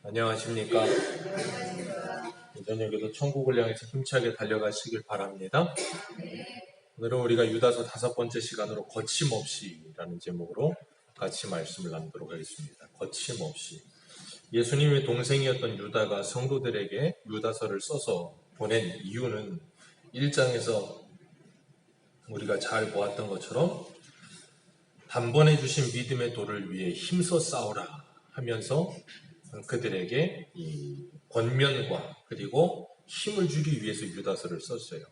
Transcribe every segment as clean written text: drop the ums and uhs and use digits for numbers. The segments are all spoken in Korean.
안녕하십니까. 이 저녁에도 천국을 향해서 힘차게 달려가시길 바랍니다. 오늘은 우리가 유다서 5번째 시간으로 거침없이라는 제목으로 같이 말씀을 나누도록 하겠습니다. 거침없이. 예수님의 동생이었던 유다가 성도들에게 유다서를 써서 보낸 이유는 1장에서 우리가 잘 보았던 것처럼 단번에 주신 믿음의 도를 위해 힘써 싸우라 하면서 그들에게 이 권면과 그리고 힘을 주기 위해서 유다서를 썼어요.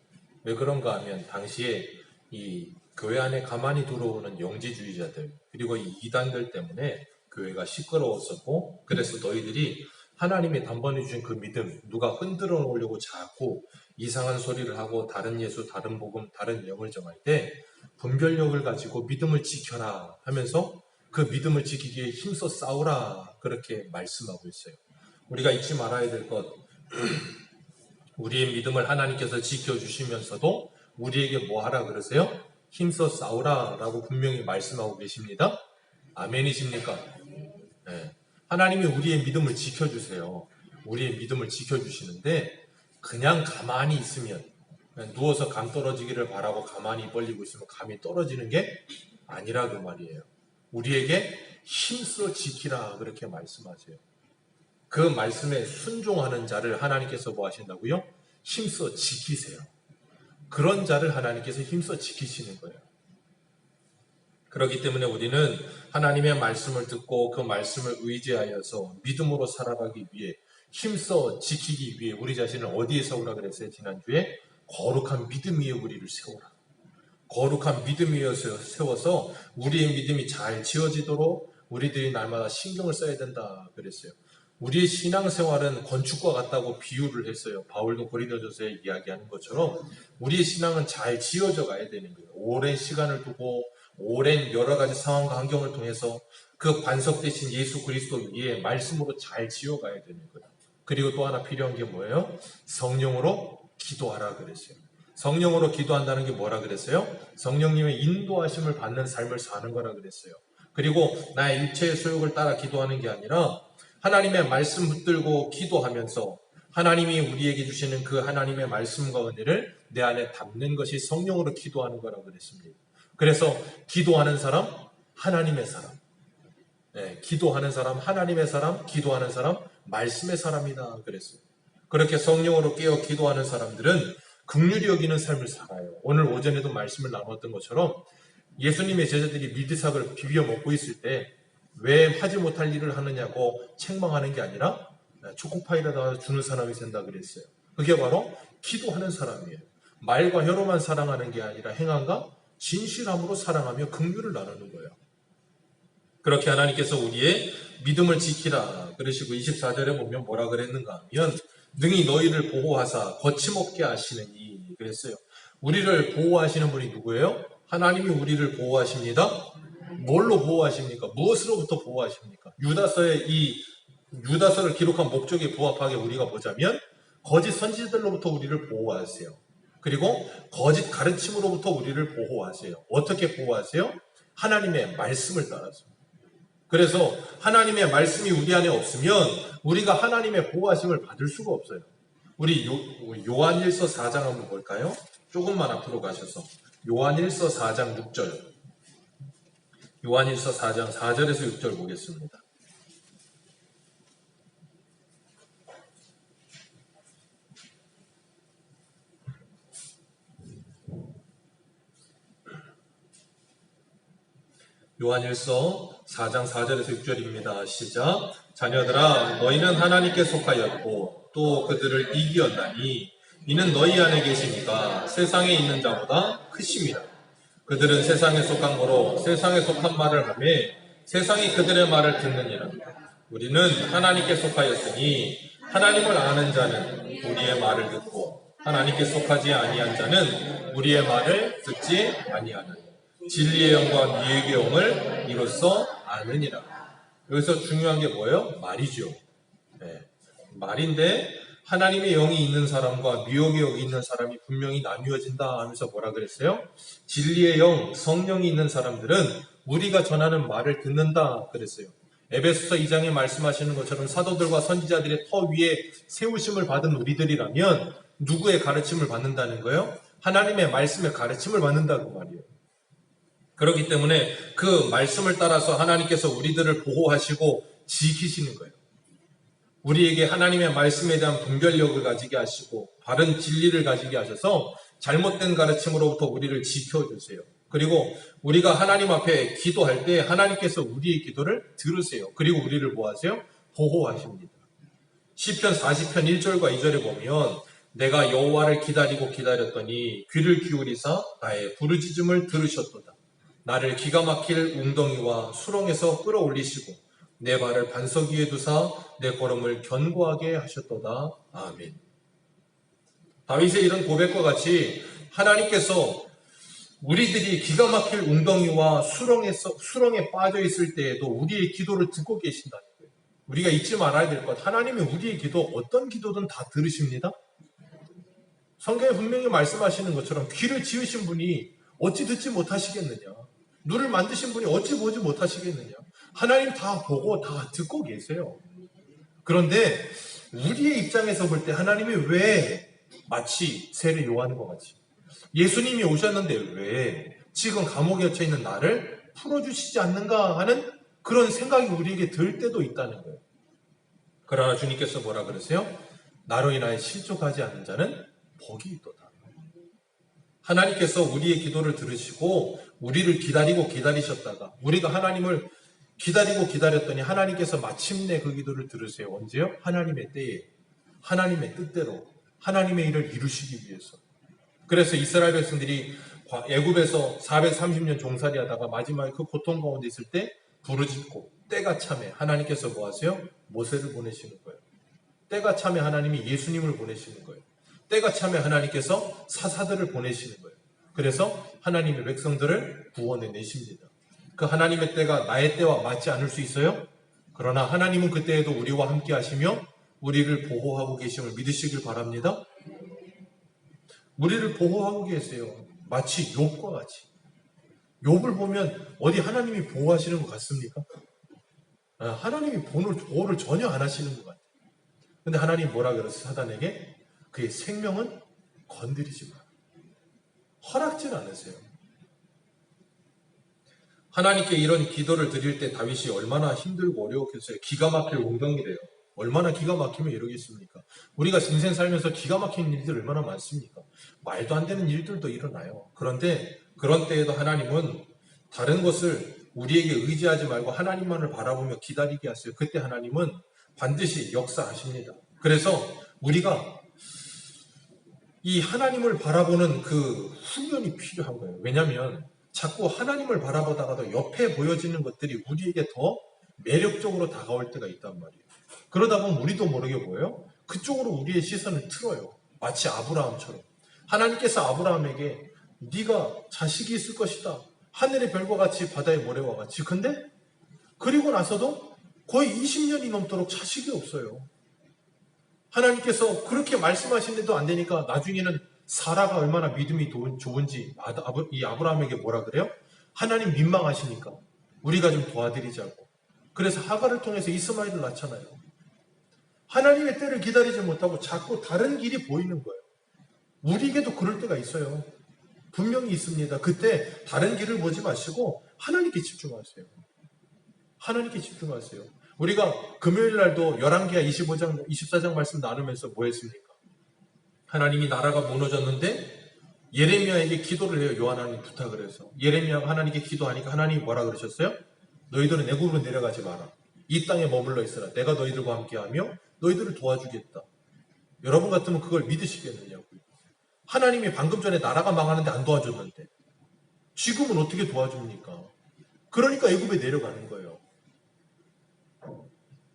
왜 그런가 하면 당시에 이 교회 안에 가만히 들어오는 영지주의자들 그리고 이 이단들 때문에 교회가 시끄러웠었고, 그래서 너희들이 하나님이 단번에 주신 그 믿음 누가 흔들어 놓으려고 자꾸 이상한 소리를 하고 다른 예수, 다른 복음, 다른 영을 정할 때 분별력을 가지고 믿음을 지켜라 하면서 그 믿음을 지키기에 힘써 싸우라 그렇게 말씀하고 있어요. 우리가 잊지 말아야 될 것, 우리의 믿음을 하나님께서 지켜주시면서도 우리에게 뭐 하라 그러세요? 힘써 싸우라 라고 분명히 말씀하고 계십니다. 아멘이십니까? 네. 하나님이 우리의 믿음을 지켜주세요. 우리의 믿음을 지켜주시는데 그냥 가만히 있으면, 그냥 누워서 감 떨어지기를 바라고 가만히 벌리고 있으면 감이 떨어지는 게 아니라 그 말이에요. 우리에게 힘써 지키라 그렇게 말씀하세요. 그 말씀에 순종하는 자를 하나님께서 뭐 하신다고요? 힘써 지키세요. 그런 자를 하나님께서 힘써 지키시는 거예요. 그렇기 때문에 우리는 하나님의 말씀을 듣고 그 말씀을 의지하여서 믿음으로 살아가기 위해 힘써 지키기 위해 우리 자신을 어디에 세우라 그랬어요? 지난주에 거룩한 믿음 위에 우리를 세우라. 거룩한 믿음 위에 세워서 우리의 믿음이 잘 지어지도록 우리들이 날마다 신경을 써야 된다 그랬어요. 우리의 신앙생활은 건축과 같다고 비유를 했어요. 바울도 고린도전서에 이야기하는 것처럼 우리의 신앙은 잘 지어져 가야 되는 거예요. 오랜 시간을 두고 오랜 여러 가지 상황과 환경을 통해서 그 반석 대신 예수 그리스도 위에 말씀으로 잘 지어가야 되는 거예요. 그리고 또 하나 필요한 게 뭐예요? 성령으로 기도하라 그랬어요. 성령으로 기도한다는 게 뭐라 그랬어요? 성령님의 인도하심을 받는 삶을 사는 거라 그랬어요. 그리고 나의 일체의 소욕을 따라 기도하는 게 아니라 하나님의 말씀 붙들고 기도하면서 하나님이 우리에게 주시는 그 하나님의 말씀과 은혜를 내 안에 담는 것이 성령으로 기도하는 거라고 그랬습니다. 그래서 기도하는 사람, 하나님의 사람. 네, 기도하는 사람, 하나님의 사람, 기도하는 사람, 말씀의 사람이다 그랬어요. 그렇게 성령으로 깨어 기도하는 사람들은 긍휼히 여기는 삶을 살아요. 오늘 오전에도 말씀을 나눴던 것처럼 예수님의 제자들이 밀드삭을 비벼 먹고 있을 때 왜 하지 못할 일을 하느냐고 책망하는 게 아니라 초코파이라도 주는 사람이 된다 그랬어요. 그게 바로 기도하는 사람이에요. 말과 혀로만 사랑하는 게 아니라 행함과 진실함으로 사랑하며 긍휼을 나누는 거예요. 그렇게 하나님께서 우리의 믿음을 지키라 그러시고 24절에 보면 뭐라 그랬는가 하면 능히 너희를 보호하사 거침없게 하시느니 그랬어요. 우리를 보호하시는 분이 누구예요? 하나님이 우리를 보호하십니다. 뭘로 보호하십니까? 무엇으로부터 보호하십니까? 유다서를 기록한 목적에 부합하게 우리가 보자면 거짓 선지자들로부터 우리를 보호하세요. 그리고 거짓 가르침으로부터 우리를 보호하세요. 어떻게 보호하세요? 하나님의 말씀을 따라서. 그래서 하나님의 말씀이 우리 안에 없으면 우리가 하나님의 보호하심을 받을 수가 없어요. 우리 요한일서 4장 한번 볼까요? 조금만 앞으로 가셔서 요한일서 4장 6절 요한일서 4장 4절에서 6절 보겠습니다. 요한일서 4장 4절에서 6절입니다. 시작. 자녀들아 너희는 하나님께 속하였고 또 그들을 이기었나니 이는 너희 안에 계시니까 세상에 있는 자보다 크심이라. 그들은 세상에 속한 거로 세상에 속한 말을 하며 세상이 그들의 말을 듣느니라. 우리는 하나님께 속하였으니 하나님을 아는 자는 우리의 말을 듣고 하나님께 속하지 아니한 자는 우리의 말을 듣지 아니하는 진리의 영과 미의 영을 이로써 아느니라. 여기서 중요한 게 뭐예요? 말이죠. 네, 말인데 하나님의 영이 있는 사람과 미혹의 영이 있는 사람이 분명히 나뉘어진다 하면서 뭐라 그랬어요? 진리의 영, 성령이 있는 사람들은 우리가 전하는 말을 듣는다 그랬어요. 에베소서 2장에 말씀하시는 것처럼 사도들과 선지자들의 터 위에 세우심을 받은 우리들이라면 누구의 가르침을 받는다는 거예요? 하나님의 말씀의 가르침을 받는다고 말이에요. 그렇기 때문에 그 말씀을 따라서 하나님께서 우리들을 보호하시고 지키시는 거예요. 우리에게 하나님의 말씀에 대한 분별력을 가지게 하시고 바른 진리를 가지게 하셔서 잘못된 가르침으로부터 우리를 지켜주세요. 그리고 우리가 하나님 앞에 기도할 때 하나님께서 우리의 기도를 들으세요. 그리고 우리를 뭐 하세요? 보호하십니다. 시편 40편 1절과 2절에 보면 내가 여호와를 기다리고 기다렸더니 귀를 기울이사 나의 부르짖음을 들으셨도다. 나를 기가 막힐 웅덩이와 수렁에서 끌어올리시고 내 발을 반석 위에 두사 내 걸음을 견고하게 하셨도다. 아멘. 다윗의 이런 고백과 같이 하나님께서 우리들이 기가 막힐 웅덩이와 수렁에 빠져 있을 때에도 우리의 기도를 듣고 계신다는 거예요. 우리가 잊지 말아야 될 것, 하나님이 우리의 기도, 어떤 기도든 다 들으십니다. 성경에 분명히 말씀하시는 것처럼 귀를 지으신 분이 어찌 듣지 못하시겠느냐, 눈을 만드신 분이 어찌 보지 못하시겠느냐. 하나님 다 보고 다 듣고 계세요. 그런데 우리의 입장에서 볼 때 하나님이 왜 마치 세례 요한과 같이 예수님이 오셨는데 왜 지금 감옥에 갇혀 있는 나를 풀어주시지 않는가 하는 그런 생각이 우리에게 들 때도 있다는 거예요. 그러나 주님께서 뭐라 그러세요? 나로 인하여 실족하지 않는 자는 복이 있도다. 하나님께서 우리의 기도를 들으시고 우리를 기다리고 기다리셨다가 우리가 하나님을 기다리고 기다렸더니 하나님께서 마침내 그 기도를 들으세요. 언제요? 하나님의 때에, 하나님의 뜻대로 하나님의 일을 이루시기 위해서. 그래서 이스라엘 백성들이 애굽에서 430년 종살이 하다가 마지막에 그 고통 가운데 있을 때 부르짖고 때가 참에 하나님께서 뭐 하세요? 모세를 보내시는 거예요. 때가 참에 하나님이 예수님을 보내시는 거예요. 때가 참에 하나님께서 사사들을 보내시는 거예요. 그래서 하나님의 백성들을 구원해 내십니다. 그 하나님의 때가 나의 때와 맞지 않을 수 있어요? 그러나 하나님은 그때에도 우리와 함께 하시며 우리를 보호하고 계심을 믿으시길 바랍니다. 우리를 보호하고 계세요. 마치 욥과 같이. 욥을 보면 어디 하나님이 보호하시는 것 같습니까? 하나님이 보호를 전혀 안 하시는 것 같아요. 근데 하나님 뭐라 그랬어요? 사단에게 그의 생명은 건드리지 마라. 허락질 않으세요. 하나님께 이런 기도를 드릴 때 다윗이 얼마나 힘들고 어려웠겠어요. 기가 막힐 웅덩이래요. 얼마나 기가 막히면 이러겠습니까? 우리가 인생 살면서 기가 막힌 일들 얼마나 많습니까? 말도 안 되는 일들도 일어나요. 그런데 그런 때에도 하나님은 다른 것을 우리에게 의지하지 말고 하나님만을 바라보며 기다리게 하세요. 그때 하나님은 반드시 역사하십니다. 그래서 우리가 이 하나님을 바라보는 그 훈련이 필요한 거예요. 왜냐하면 자꾸 하나님을 바라보다가도 옆에 보여지는 것들이 우리에게 더 매력적으로 다가올 때가 있단 말이에요. 그러다 보면 우리도 모르게 뭐예요? 그쪽으로 우리의 시선을 틀어요. 마치 아브라함처럼. 하나님께서 아브라함에게 네가 자식이 있을 것이다. 하늘의 별과 같이 바다의 모래와 같이. 근데 그리고 나서도 거의 20년이 넘도록 자식이 없어요. 하나님께서 그렇게 말씀하시는데도 안 되니까 나중에는 사라가 얼마나 믿음이 좋은지 이 아브라함에게 뭐라 그래요? 하나님 민망하시니까 우리가 좀 도와드리자고. 그래서 하갈을 통해서 이스마엘을 낳잖아요. 하나님의 때를 기다리지 못하고 자꾸 다른 길이 보이는 거예요. 우리에게도 그럴 때가 있어요. 분명히 있습니다. 그때 다른 길을 보지 마시고 하나님께 집중하세요. 하나님께 집중하세요. 우리가 금요일 날도 열왕기하 25장, 24장 말씀 나누면서 뭐 했습니까? 하나님이 나라가 무너졌는데 예레미야에게 기도를 해요. 요한하나님 부탁을 해서. 예레미야가 하나님께 기도하니까 하나님이 뭐라 그러셨어요? 너희들은 애굽으로 내려가지 마라. 이 땅에 머물러 있으라. 내가 너희들과 함께하며 너희들을 도와주겠다. 여러분 같으면 그걸 믿으시겠느냐고요. 하나님이 방금 전에 나라가 망하는데 안 도와줬는데 지금은 어떻게 도와줍니까? 그러니까 애굽에 내려가는 거예요.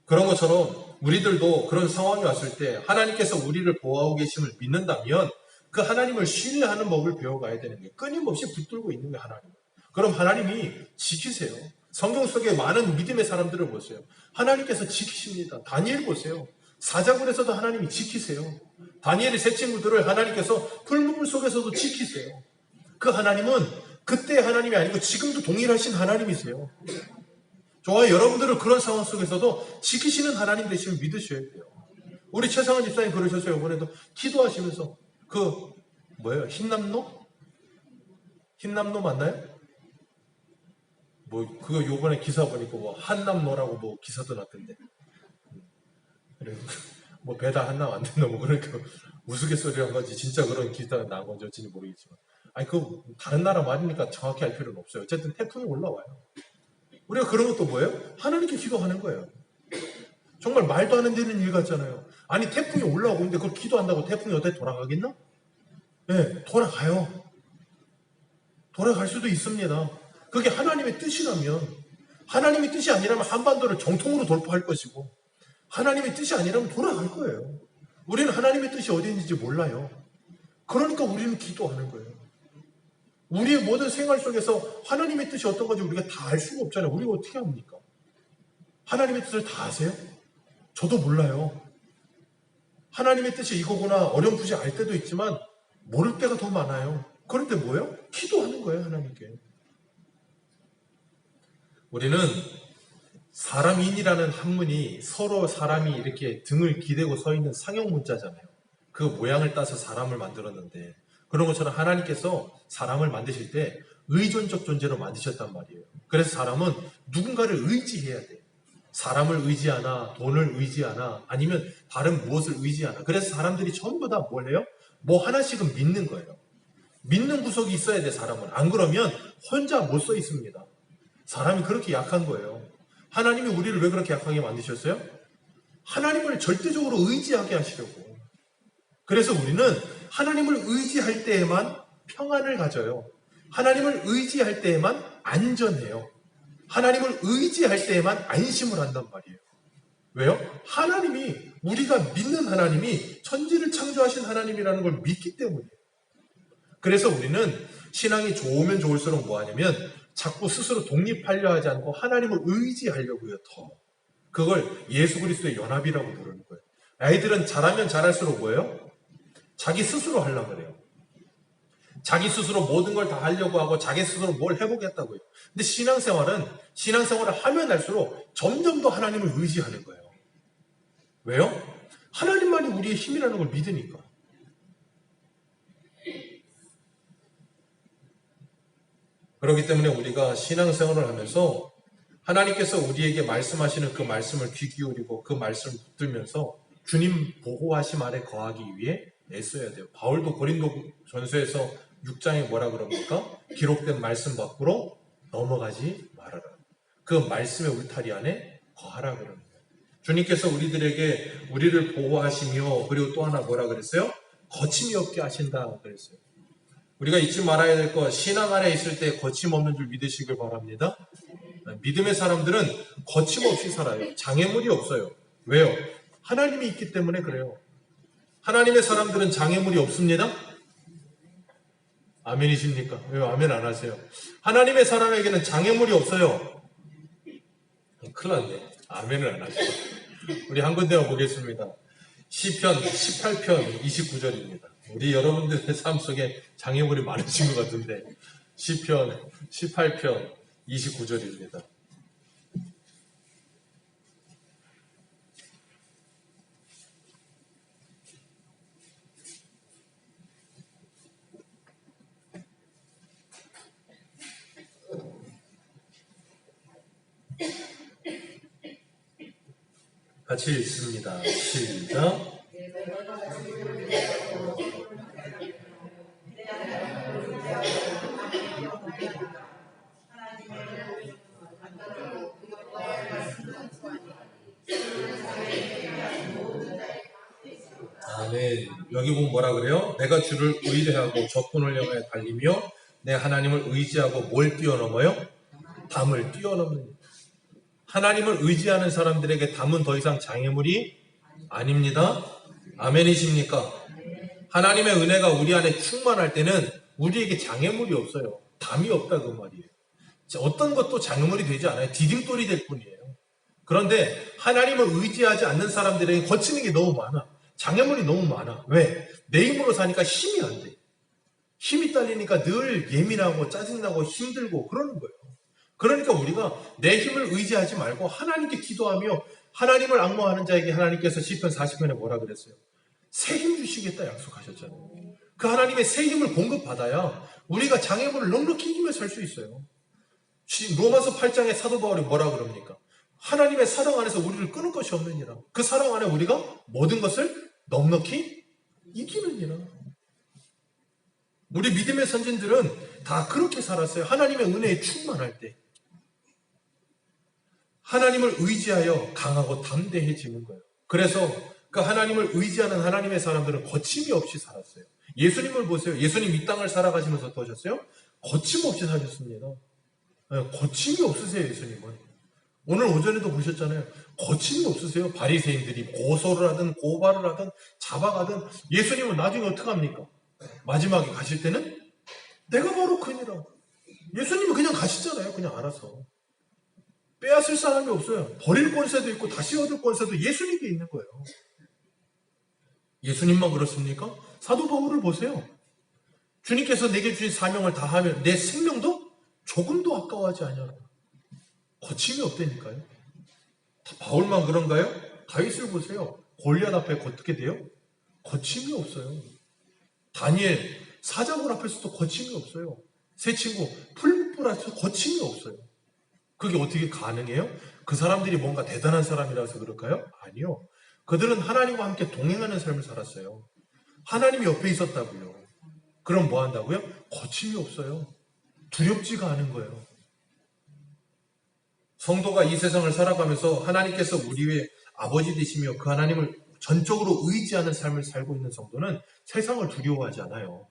그런 것처럼 우리들도 그런 상황이 왔을 때 하나님께서 우리를 보호하고 계심을 믿는다면 그 하나님을 신뢰하는 법을 배워가야 되는 게 끊임없이 붙들고 있는 게 하나님. 그럼 하나님이 지키세요. 성경 속에 많은 믿음의 사람들을 보세요. 하나님께서 지키십니다. 다니엘 보세요. 사자굴에서도 하나님이 지키세요. 다니엘의 세 친구들을 하나님께서 풀무불 속에서도 지키세요. 그 하나님은 그때 하나님이 아니고 지금도 동일하신 하나님이세요. 저와 여러분들은 그런 상황 속에서도 지키시는 하나님 되심을 믿으셔야 돼요. 우리 최상원 집사님 그러셨어요. 이번에도 기도하시면서 뭐예요? 흰남노? 흰남노 맞나요? 그거 요번에 기사 보니까 한남노라고 기사도 났던데. 그래, 배다 한남 안 된다 그러니까 우스갯소리 한 거지. 진짜 그런 기사가 나온 건지 어찌는 모르겠지만. 아니, 다른 나라 말이니까 정확히 알 필요는 없어요. 어쨌든 태풍이 올라와요. 우리가 그런 것도 뭐예요? 하나님께 기도하는 거예요. 정말 말도 안 되는 일 같잖아요. 아니, 태풍이 올라오고 있는데 그걸 기도한다고 태풍이 어떻게 돌아가겠나? 네, 돌아가요. 돌아갈 수도 있습니다. 그게 하나님의 뜻이라면, 하나님의 뜻이 아니라면 한반도를 정통으로 돌파할 것이고, 하나님의 뜻이 아니라면 돌아갈 거예요. 우리는 하나님의 뜻이 어디 있는지 몰라요. 그러니까 우리는 기도하는 거예요. 우리의 모든 생활 속에서 하나님의 뜻이 어떤 건지 우리가 다 알 수가 없잖아요. 우리가 어떻게 합니까? 하나님의 뜻을 다 아세요? 저도 몰라요. 하나님의 뜻이 이거구나 어렴풋이 알 때도 있지만 모를 때가 더 많아요. 그럴 때 뭐예요? 기도하는 거예요, 하나님께. 우리는 사람인이라는 한문이 서로 사람이 이렇게 등을 기대고 서 있는 상형 문자잖아요. 그 모양을 따서 사람을 만들었는데 그런 것처럼 하나님께서 사람을 만드실 때 의존적 존재로 만드셨단 말이에요. 그래서 사람은 누군가를 의지해야 돼요. 사람을 의지하나 돈을 의지하나 아니면 다른 무엇을 의지하나. 그래서 사람들이 전부 다 뭘 해요? 뭐 하나씩은 믿는 거예요. 믿는 구석이 있어야 돼, 사람은. 안 그러면 혼자 못 서 있습니다. 사람이 그렇게 약한 거예요. 하나님이 우리를 왜 그렇게 약하게 만드셨어요? 하나님을 절대적으로 의지하게 하시려고. 그래서 우리는 하나님을 의지할 때에만 평안을 가져요. 하나님을 의지할 때에만 안전해요. 하나님을 의지할 때에만 안심을 한단 말이에요. 왜요? 하나님이, 우리가 믿는 하나님이 천지를 창조하신 하나님이라는 걸 믿기 때문이에요. 그래서 우리는 신앙이 좋으면 좋을수록 뭐 하냐면 자꾸 스스로 독립하려 하지 않고 하나님을 의지하려고요, 더. 그걸 예수 그리스도의 연합이라고 부르는 거예요. 아이들은 잘하면 잘할수록 뭐예요? 자기 스스로 하려고 그래요. 자기 스스로 모든 걸 다 하려고 하고 자기 스스로 뭘 해보겠다고요. 근데 신앙생활을 하면 할수록 점점 더 하나님을 의지하는 거예요. 왜요? 하나님만이 우리의 힘이라는 걸 믿으니까. 그렇기 때문에 우리가 신앙생활을 하면서 하나님께서 우리에게 말씀하시는 그 말씀을 귀 기울이고 그 말씀을 붙들면서 주님 보호하심 아래 거하기 위해 애써야 돼요. 바울도 고린도 전서에서 6장에 뭐라 그럽니까? 기록된 말씀 밖으로 넘어가지 말아라. 그 말씀의 울타리 안에 거하라 그럽니다. 주님께서 우리를 보호하시며 그리고 또 하나 뭐라 그랬어요? 거침이 없게 하신다 그랬어요. 우리가 잊지 말아야 될 것, 신앙 안에 있을 때 거침없는 줄 믿으시길 바랍니다. 믿음의 사람들은 거침없이 살아요. 장애물이 없어요. 왜요? 하나님이 있기 때문에 그래요. 하나님의 사람들은 장애물이 없습니다. 아멘이십니까? 왜 아멘 안 하세요? 하나님의 사람에게는 장애물이 없어요. 큰일 났네. 아멘을 안 하세요. 우리 한 군데만 보겠습니다. 시편 18편 29절입니다. 우리 여러분들의 삶 속에 장애물이 많으신 것 같은데 시편 18편 29절입니다. 같이 읽습니다. 시작. 아멘. 여기 보면 뭐라 그래요? 내가 주를 의뢰하고 적군을 향하여 달리며 내 하나님을 의지하고 뭘 뛰어넘어요? 담을 뛰어넘는. 하나님을 의지하는 사람들에게 담은 더 이상 장애물이 아닙니다. 아멘이십니까? 하나님의 은혜가 우리 안에 충만할 때는 우리에게 장애물이 없어요. 담이 없다 그 말이에요. 어떤 것도 장애물이 되지 않아요. 디딤돌이 될 뿐이에요. 그런데 하나님을 의지하지 않는 사람들에게 거치는 게 너무 많아. 장애물이 너무 많아. 왜? 내 힘으로 사니까 힘이 안 돼. 힘이 딸리니까 늘 예민하고 짜증나고 힘들고 그러는 거예요. 그러니까 우리가 내 힘을 의지하지 말고 하나님께 기도하며 하나님을 앙모하는 자에게 하나님께서 시편 40편에 뭐라 그랬어요? 새 힘 주시겠다 약속하셨잖아요. 그 하나님의 새 힘을 공급받아야 우리가 장애물을 넉넉히 이기며 살 수 있어요. 로마서 8장에 사도 바울이 뭐라 그럽니까? 하나님의 사랑 안에서 우리를 끊을 것이 없느니라. 그 사랑 안에 우리가 모든 것을 넉넉히 이기느니라. 우리 믿음의 선진들은 다 그렇게 살았어요. 하나님의 은혜에 충만할 때. 하나님을 의지하여 강하고 담대해지는 거예요. 그래서 그 하나님을 의지하는 하나님의 사람들은 거침이 없이 살았어요. 예수님을 보세요. 예수님 이 땅을 살아가시면서 어떠셨어요? 거침없이 사셨습니다. 거침이 없으세요, 예수님은. 오늘 오전에도 보셨잖아요. 거침이 없으세요. 바리새인들이 고소를 하든 고발을 하든 잡아가든 예수님은 나중에 어떻게 합니까? 마지막에 가실 때는 내가 바로 그니라. 예수님은 그냥 가시잖아요. 그냥 알아서. 빼앗을 사람이 없어요. 버릴 권세도 있고 다시 얻을 권세도 예수님께 있는 거예요. 예수님만 그렇습니까? 사도 바울을 보세요. 주님께서 내게 주신 사명을 다하면 내 생명도 조금도 아까워하지 아니하라. 거침이 없다니까요. 바울만 그런가요? 다윗을 보세요. 골리앗 앞에 어떻게 돼요? 거침이 없어요. 다니엘 사자굴 앞에서도 거침이 없어요. 세 친구 풀무불 앞에서 거침이 없어요. 그게 어떻게 가능해요? 그 사람들이 뭔가 대단한 사람이라서 그럴까요? 아니요. 그들은 하나님과 함께 동행하는 삶을 살았어요. 하나님이 옆에 있었다고요. 그럼 뭐 한다고요? 거침이 없어요. 두렵지가 않은 거예요. 성도가 이 세상을 살아가면서 하나님께서 우리의 아버지 되시며 그 하나님을 전적으로 의지하는 삶을 살고 있는 성도는 세상을 두려워하지 않아요.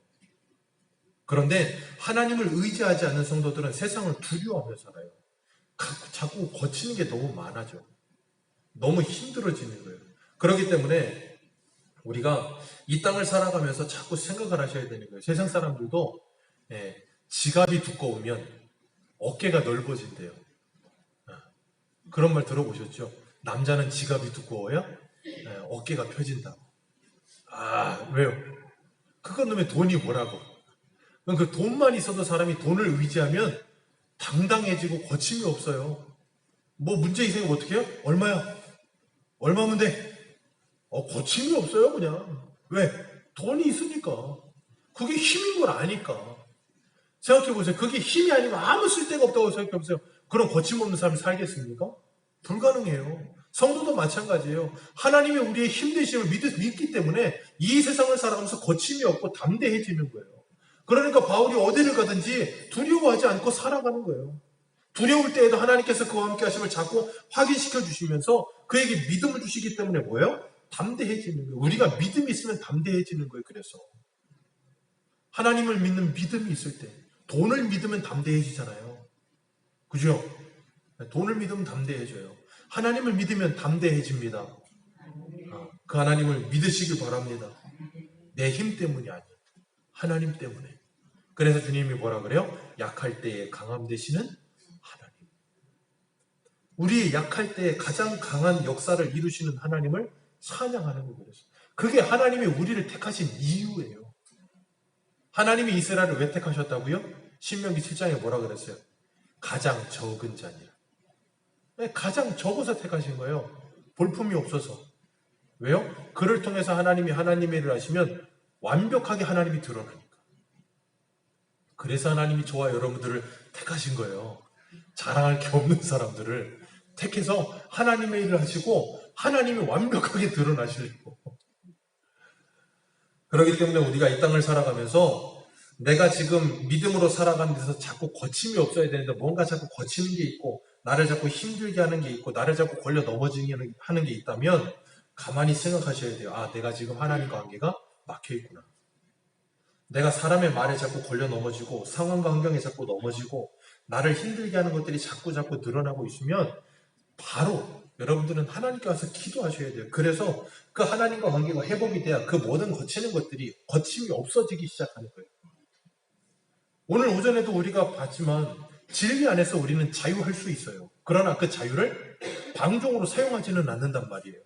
그런데 하나님을 의지하지 않는 성도들은 세상을 두려워하며 살아요. 자꾸 거치는 게 너무 많아져. 너무 힘들어지는 거예요. 그렇기 때문에 우리가 이 땅을 살아가면서 자꾸 생각을 하셔야 되는 거예요. 세상 사람들도 지갑이 두꺼우면 어깨가 넓어진대요. 그런 말 들어보셨죠? 남자는 지갑이 두꺼워야 어깨가 펴진다고. 아, 왜요? 그건 놈의 돈이 뭐라고. 그 돈만 있어도 사람이 돈을 의지하면 당당해지고 거침이 없어요. 뭐 문제 있으면 어떻게 해요? 얼마야? 얼마면 돼? 거침이 없어요 그냥. 왜? 돈이 있으니까. 그게 힘인 걸 아니까. 생각해보세요. 그게 힘이 아니고 아무 쓸데가 없다고 생각해보세요. 그럼 거침없는 삶을 살겠습니까? 불가능해요. 성도도 마찬가지예요. 하나님의 우리의 힘되심을 믿기 때문에 이 세상을 살아가면서 거침이 없고 담대해지는 거예요. 그러니까 바울이 어디를 가든지 두려워하지 않고 살아가는 거예요. 두려울 때에도 하나님께서 그와 함께 하심을 자꾸 확인시켜 주시면서 그에게 믿음을 주시기 때문에 뭐예요? 담대해지는 거예요. 우리가 믿음이 있으면 담대해지는 거예요. 그래서 하나님을 믿는 믿음이 있을 때 돈을 믿으면 담대해지잖아요. 그죠? 돈을 믿으면 담대해져요. 하나님을 믿으면 담대해집니다. 그 하나님을 믿으시길 바랍니다. 내 힘 때문이 아니에요. 하나님 때문에. 그래서 주님이 뭐라 그래요? 약할 때에 강함 되시는 하나님. 우리 약할 때에 가장 강한 역사를 이루시는 하나님을 찬양하는 거예요. 그게 하나님이 우리를 택하신 이유예요. 하나님이 이스라엘을 왜 택하셨다고요? 신명기 7장에 뭐라 그랬어요? 가장 적은 자니라. 가장 적어서 택하신 거예요. 볼품이 없어서. 왜요? 그를 통해서 하나님이 하나님의 일을 하시면 완벽하게 하나님이 드러나니까. 그래서 하나님이 저와 여러분들을 택하신 거예요. 자랑할 게 없는 사람들을 택해서 하나님의 일을 하시고 하나님이 완벽하게 드러나시려고. 그렇기 때문에 우리가 이 땅을 살아가면서 내가 지금 믿음으로 살아가는 데서 자꾸 거침이 없어야 되는데 뭔가 자꾸 거치는 게 있고 나를 자꾸 힘들게 하는 게 있고 나를 자꾸 걸려 넘어지게 하는 게 있다면 가만히 생각하셔야 돼요. 아, 내가 지금 하나님과 관계가 막혀있구나. 내가 사람의 말에 자꾸 걸려 넘어지고 상황과 환경에 자꾸 넘어지고 나를 힘들게 하는 것들이 자꾸 늘어나고 있으면 바로 여러분들은 하나님께 와서 기도하셔야 돼요. 그래서 그 하나님과 관계가 회복이 돼야 그 모든 거치는 것들이 거침이 없어지기 시작하는 거예요. 오늘 오전에도 우리가 봤지만 진리 안에서 우리는 자유할 수 있어요. 그러나 그 자유를 방종으로 사용하지는 않는단 말이에요.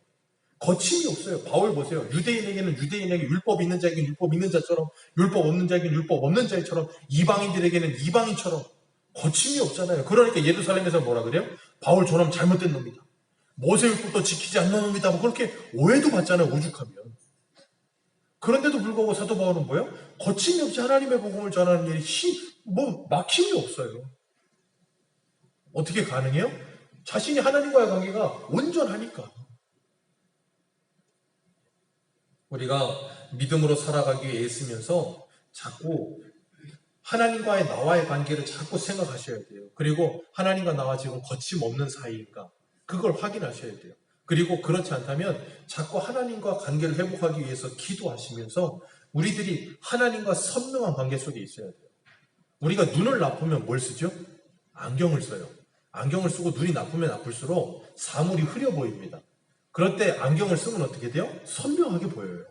거침이 없어요. 바울 보세요. 유대인에게는 유대인에게 율법 있는 자에게는 율법 있는 자처럼 율법 없는 자에게는 율법 없는 자처럼 이방인들에게는 이방인처럼 거침이 없잖아요. 그러니까 예루살렘에서 뭐라 그래요? 바울 저놈 잘못된 놈이다. 모세율법도 지키지 않는 놈이다. 뭐 그렇게 오해도 받잖아요. 오죽하면. 그런데도 불구하고 사도 바울은 뭐예요? 거침이 없이 하나님의 복음을 전하는 일이 막힘이 없어요. 어떻게 가능해요? 자신이 하나님과의 관계가 온전하니까. 우리가 믿음으로 살아가기 위해 애쓰면서 자꾸 하나님과의 나와의 관계를 자꾸 생각하셔야 돼요. 그리고 하나님과 나와 지금 거침없는 사이인가? 그걸 확인하셔야 돼요. 그리고 그렇지 않다면 자꾸 하나님과 관계를 회복하기 위해서 기도하시면서 우리들이 하나님과 선명한 관계 속에 있어야 돼요. 우리가 눈을 나쁘면 뭘 쓰죠? 안경을 써요. 안경을 쓰고 눈이 나쁘면 나쁠수록 사물이 흐려 보입니다. 그럴 때 안경을 쓰면 어떻게 돼요? 선명하게 보여요.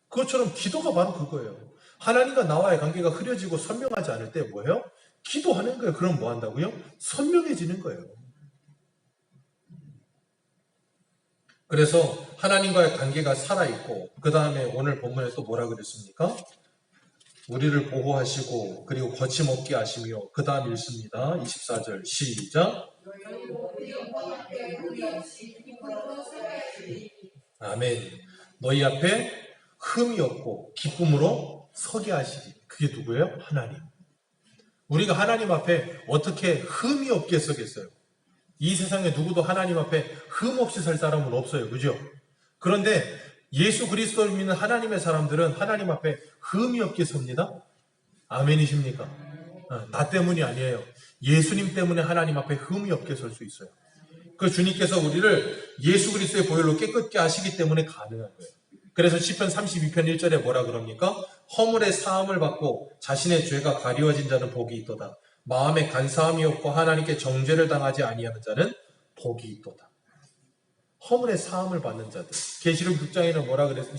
그것처럼 기도가 바로 그거예요. 하나님과 나와의 관계가 흐려지고 선명하지 않을 때 뭐예요? 기도하는 거예요. 그럼 뭐 한다고요? 선명해지는 거예요. 그래서 하나님과의 관계가 살아있고 그 다음에 오늘 본문에 또 뭐라 그랬습니까? 우리를 보호하시고 그리고 거침없게 하시며 그 다음 읽습니다. 24절 시작. 아멘. 너희 앞에 흠이 없고 기쁨으로 서게 하시리. 그게 누구예요? 하나님. 우리가 하나님 앞에 어떻게 흠이 없게 서겠어요? 이 세상에 누구도 하나님 앞에 흠 없이 살 사람은 없어요. 그죠? 그런데 예수 그리스도를 믿는 하나님의 사람들은 하나님 앞에 흠이 없게 섭니다. 아멘이십니까? 나 때문이 아니에요. 예수님 때문에 하나님 앞에 흠이 없게 설 수 있어요. 그 주님께서 우리를 예수 그리스도의 보혈로 깨끗게 하시기 때문에 가능한 거예요. 그래서 시편 32편 1절에 뭐라 그럽니까? 허물의 사함을 받고 자신의 죄가 가리워진 자는 복이 있도다. 마음에 간사함이 없고 하나님께 정죄를 당하지 아니하는 자는 복이 있도다. 허물의 사함을 받는 자들. 계시록 6장에는 뭐라 그랬어요?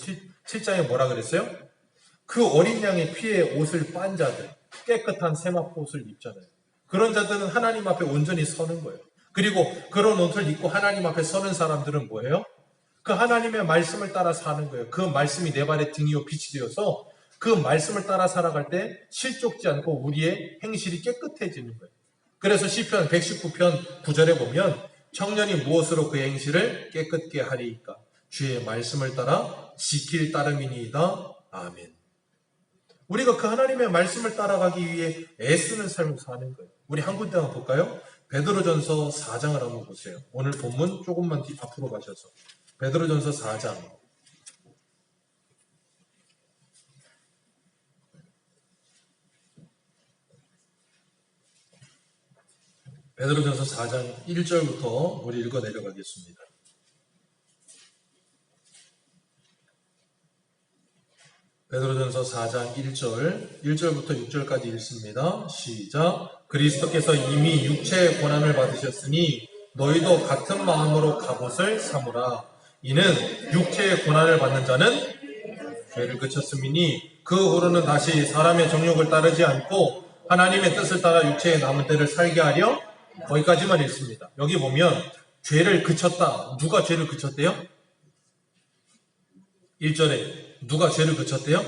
7장에 뭐라 그랬어요? 그 어린 양의 피에 옷을 빤 자들, 깨끗한 세마포 옷을 입잖아요. 그런 자들은 하나님 앞에 온전히 서는 거예요. 그리고 그런 옷을 입고 하나님 앞에 서는 사람들은 뭐예요? 그 하나님의 말씀을 따라 사는 거예요. 그 말씀이 내 발의 등이요 빛이 되어서 그 말씀을 따라 살아갈 때 실족지 않고 우리의 행실이 깨끗해지는 거예요. 그래서 시편 119편 9절에 보면 청년이 무엇으로 그의 행실을 깨끗게 하리이까? 주의 말씀을 따라 지킬 따름이니이다. 아멘. 우리가 그 하나님의 말씀을 따라가기 위해 애쓰는 삶을 사는 거예요. 우리 한 군데 한번 볼까요? 베드로전서 4장을 한번 보세요. 오늘 본문 조금만 앞으로 가셔서 베드로전서 4장 베드로전서 4장 1절부터 우리 읽어 내려가겠습니다. 베드로전서 4장 1절부터 6절까지 읽습니다. 시작. 그리스도께서 이미 육체의 고난을 받으셨으니 너희도 같은 마음으로 갑옷을 삼으라. 이는 육체의 고난을 받는 자는 죄를 그쳤음이니 그 후로는 다시 사람의 정욕을 따르지 않고 하나님의 뜻을 따라 육체의 남은 때를 살게 하려. 거기까지만 읽습니다. 여기 보면 죄를 그쳤다. 누가 죄를 그쳤대요? 1절에 누가 죄를 그쳤대요?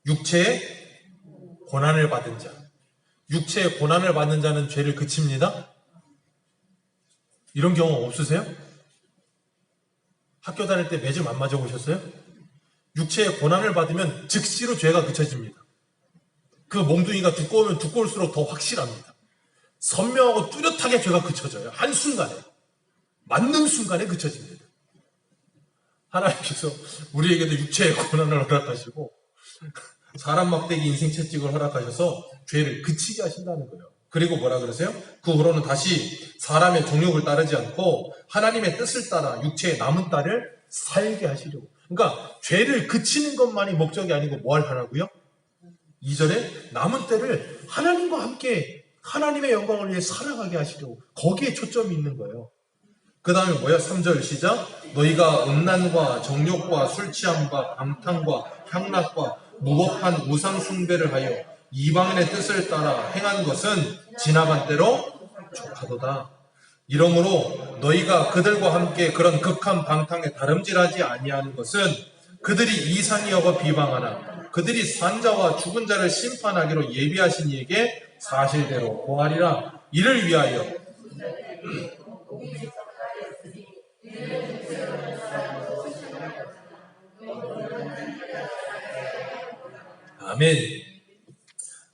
육체의 고난을 받은 자. 육체의 고난을 받는 자는 죄를 그칩니다. 이런 경우 없으세요? 학교 다닐 때 매점 안 맞아 보셨어요? 육체의 고난을 받으면 즉시로 죄가 그쳐집니다. 그 몽둥이가 두꺼우면 두꺼울수록 더 확실합니다. 선명하고 뚜렷하게 죄가 그쳐져요. 한순간에. 맞는 순간에 그쳐집니다. 하나님께서 우리에게도 육체의 고난을 허락하시고 사람 막대기 인생 채찍을 허락하셔서 죄를 그치게 하신다는 거예요. 그리고 뭐라 그러세요? 그 후로는 다시 사람의 정욕을 따르지 않고 하나님의 뜻을 따라 육체의 남은 딸을 살게 하시려고. 그러니까 죄를 그치는 것만이 목적이 아니고 뭘 하라고요? 2절에 남은 때를 하나님과 함께 하나님의 영광을 위해 살아가게 하시려고. 거기에 초점이 있는 거예요. 그 다음에 뭐야? 3절 시작. 너희가 음란과 정욕과 술취함과 방탕과 향락과 무법한 우상 숭배를 하여 이방인의 뜻을 따라 행한 것은 지나간 때로 족하도다. 이러므로 너희가 그들과 함께 그런 극한 방탕에 다름질하지 아니하는 것은 그들이 이상히 여겨 비방하나 그들이 산자와 죽은 자를 심판하기로 예비하신 이에게 사실대로 고하리라. 이를 위하여 아멘.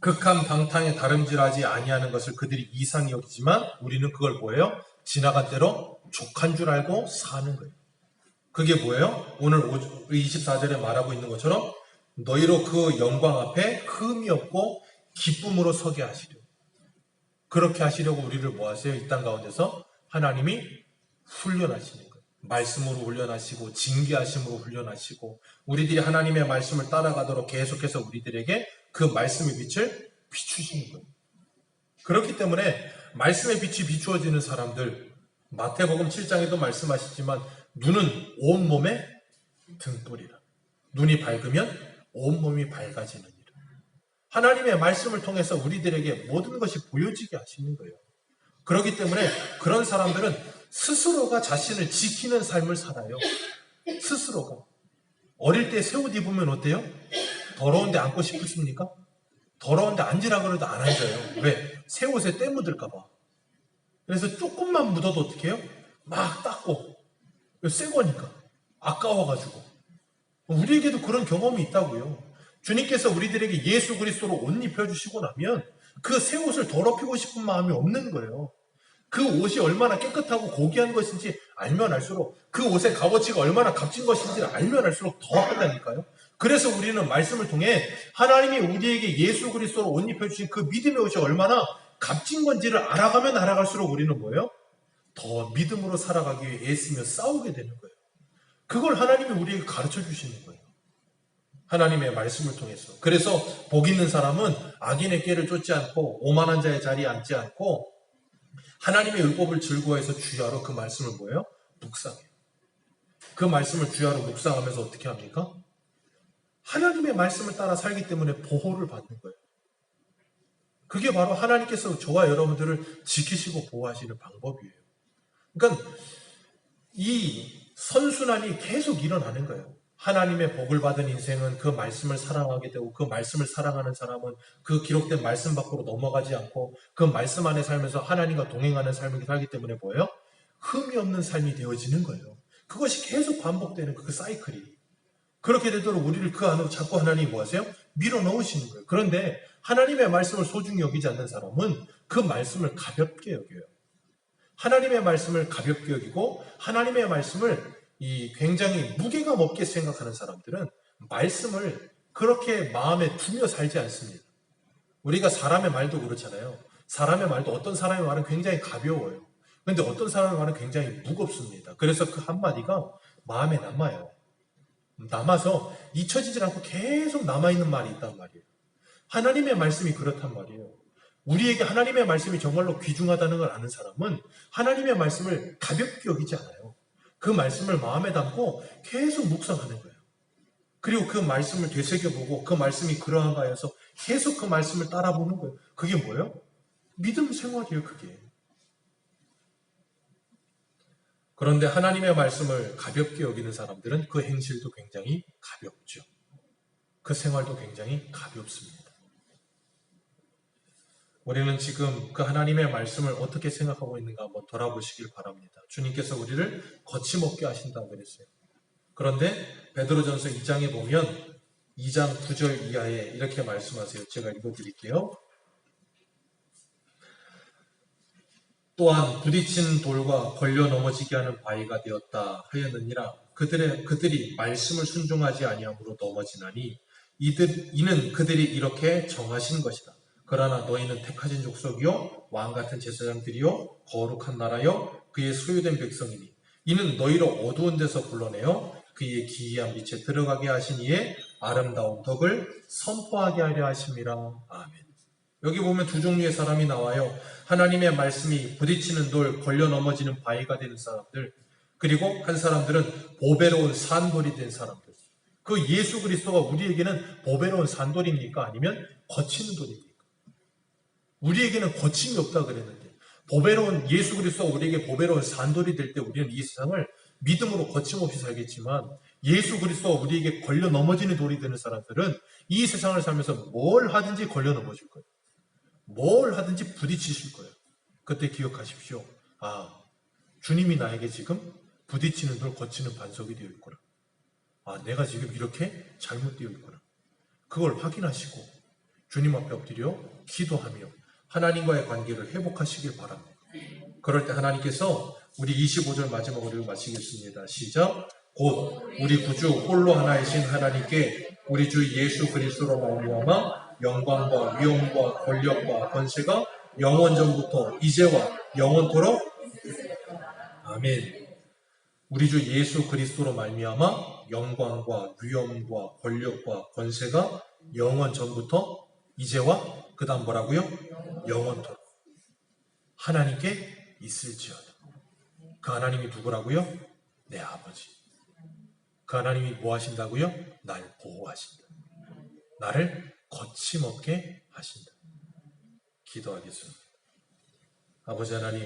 극한 방탕에 다름질하지 아니하는 것을 그들이 이상히 여기지만 우리는 그걸 뭐예요? 지나간 대로 족한 줄 알고 사는 거예요. 그게 뭐예요? 오늘 24절에 말하고 있는 것처럼 너희로 그 영광 앞에 흠이 없고 기쁨으로 서게 하시려고. 그렇게 하시려고 우리를 뭐 하세요? 이 땅 가운데서 하나님이 훈련하시는 거예요. 말씀으로 훈련하시고 징계하심으로 훈련하시고 우리들이 하나님의 말씀을 따라가도록 계속해서 우리들에게 그 말씀의 빛을 비추시는 거예요. 그렇기 때문에 말씀의 빛이 비추어지는 사람들, 마태복음 7장에도 말씀하시지만 눈은 온몸에 등불이라. 눈이 밝으면 온몸이 밝아지느니라. 하나님의 말씀을 통해서 우리들에게 모든 것이 보여지게 하시는 거예요. 그렇기 때문에 그런 사람들은 스스로가 자신을 지키는 삶을 살아요. 스스로가. 어릴 때 새 옷 입으면 어때요? 더러운데 앉고 싶으십니까? 더러운데 앉으라 그래도 안 앉아요. 왜? 새 옷에 때 묻을까 봐. 그래서 조금만 묻어도 어떻게 해요? 막 닦고. 새 거니까. 아까워가지고. 우리에게도 그런 경험이 있다고요. 주님께서 우리들에게 예수 그리스도로 옷 입혀주시고 나면 그 새 옷을 더럽히고 싶은 마음이 없는 거예요. 그 옷이 얼마나 깨끗하고 고귀한 것인지 알면 알수록, 그 옷의 값어치가 얼마나 값진 것인지 알면 알수록 더 한다니까요. 그래서 우리는 말씀을 통해 하나님이 우리에게 예수 그리스도로 옷 입혀주신 그 믿음의 옷이 얼마나 값진 건지를 알아가면 알아갈수록 우리는 뭐예요? 더 믿음으로 살아가기 위해 애쓰며 싸우게 되는 거예요. 그걸 하나님이 우리에게 가르쳐 주시는 거예요. 하나님의 말씀을 통해서. 그래서 복 있는 사람은 악인의 꾀를 쫓지 않고 오만한 자의 자리에 앉지 않고 하나님의 율법을 즐거워해서 주야로 그 말씀을 뭐예요? 묵상해요. 그 말씀을 주야로 묵상하면서 어떻게 합니까? 하나님의 말씀을 따라 살기 때문에 보호를 받는 거예요. 그게 바로 하나님께서 저와 여러분들을 지키시고 보호하시는 방법이에요. 그러니까 이 선순환이 계속 일어나는 거예요. 하나님의 복을 받은 인생은 그 말씀을 사랑하게 되고 그 말씀을 사랑하는 사람은 그 기록된 말씀 밖으로 넘어가지 않고 그 말씀 안에 살면서 하나님과 동행하는 삶을 살기 때문에 뭐예요? 흠이 없는 삶이 되어지는 거예요. 그것이 계속 반복되는 그 사이클이. 그렇게 되도록 우리를 그 안으로 자꾸 하나님이 뭐 하세요? 밀어넣으시는 거예요. 그런데 하나님의 말씀을 소중히 여기지 않는 사람은 그 말씀을 가볍게 여겨요. 하나님의 말씀을 가볍게 여기고 하나님의 말씀을 굉장히 무게감 없게 생각하는 사람들은 말씀을 그렇게 마음에 두며 살지 않습니다. 우리가 사람의 말도 그렇잖아요. 사람의 말도 어떤 사람의 말은 굉장히 가벼워요. 그런데 어떤 사람의 말은 굉장히 무겁습니다. 그래서 그 한마디가 마음에 남아요. 남아서 잊혀지지 않고 계속 남아있는 말이 있단 말이에요. 하나님의 말씀이 그렇단 말이에요. 우리에게 하나님의 말씀이 정말로 귀중하다는 걸 아는 사람은 하나님의 말씀을 가볍게 여기지 않아요. 그 말씀을 마음에 담고 계속 묵상하는 거예요. 그리고 그 말씀을 되새겨보고 그 말씀이 그러한가 해서 계속 그 말씀을 따라보는 거예요. 그게 뭐예요? 믿음 생활이에요, 그게. 그런데 하나님의 말씀을 가볍게 여기는 사람들은 그 행실도 굉장히 가볍죠. 그 생활도 굉장히 가볍습니다. 우리는 지금 그 하나님의 말씀을 어떻게 생각하고 있는가 한번 돌아보시길 바랍니다. 주님께서 우리를 거침없게 하신다고 그랬어요. 그런데 베드로전서 2장에 보면 2장 9절 이하에 이렇게 말씀하세요. 제가 읽어드릴게요. 또한 부딪힌 돌과 걸려 넘어지게 하는 바위가 되었다 하였느니라. 그들이 말씀을 순종하지 아니함으로 넘어지나니 이는 그들이 이렇게 정하신 것이다. 그러나 너희는 택하신 족속이요 왕같은 제사장들이요 거룩한 나라요 그의 소유된 백성이니 이는 너희를 어두운 데서 불러내어 그의 기이한 빛에 들어가게 하신 이의 아름다운 덕을 선포하게 하려 하심이라. 아멘. 여기 보면 두 종류의 사람이 나와요. 하나님의 말씀이 부딪히는 돌, 걸려 넘어지는 바위가 되는 사람들, 그리고 한 사람들은 보배로운 산돌이 된 사람들. 그 예수 그리스도가 우리에게는 보배로운 산돌입니까? 아니면 거치는 돌입니까? 우리에게는 거침이 없다 그랬는데 예수 그리스도가 우리에게 보배로운 산돌이 될 때 우리는 이 세상을 믿음으로 거침없이 살겠지만 예수 그리스도가 우리에게 걸려 넘어지는 돌이 되는 사람들은 이 세상을 살면서 뭘 하든지 걸려 넘어질 거예요. 뭘 하든지 부딪히실 거예요. 그때 기억하십시오. 아, 주님이 나에게 지금 부딪히는 돌, 거치는 반석이 되어 있구나. 아, 내가 지금 이렇게 잘못되어 있구나. 그걸 확인하시고 주님 앞에 엎드려 기도하며 하나님과의 관계를 회복하시길 바랍니다. 그럴 때 하나님께서 우리 25절 마지막으로 마치겠습니다. 시작. 곧 우리 구주 홀로 하나이신 하나님께 우리 주 예수 그리스도로 말미암아 영광과 위엄과 권력과 권세가 영원전부터 이제와 영원토록 아멘. 우리 주 예수 그리스도로 말미암아 영광과 위엄과 권력과 권세가 영원 전부터 이제와 그 다음 뭐라고요? 영원토록 하나님께 있을지어다. 그 하나님이 누구라고요? 내 아버지. 그 하나님이 뭐 하신다고요? 날 보호하신다. 나를 거침없게 하신다. 기도하겠습니다. 아버지 하나님,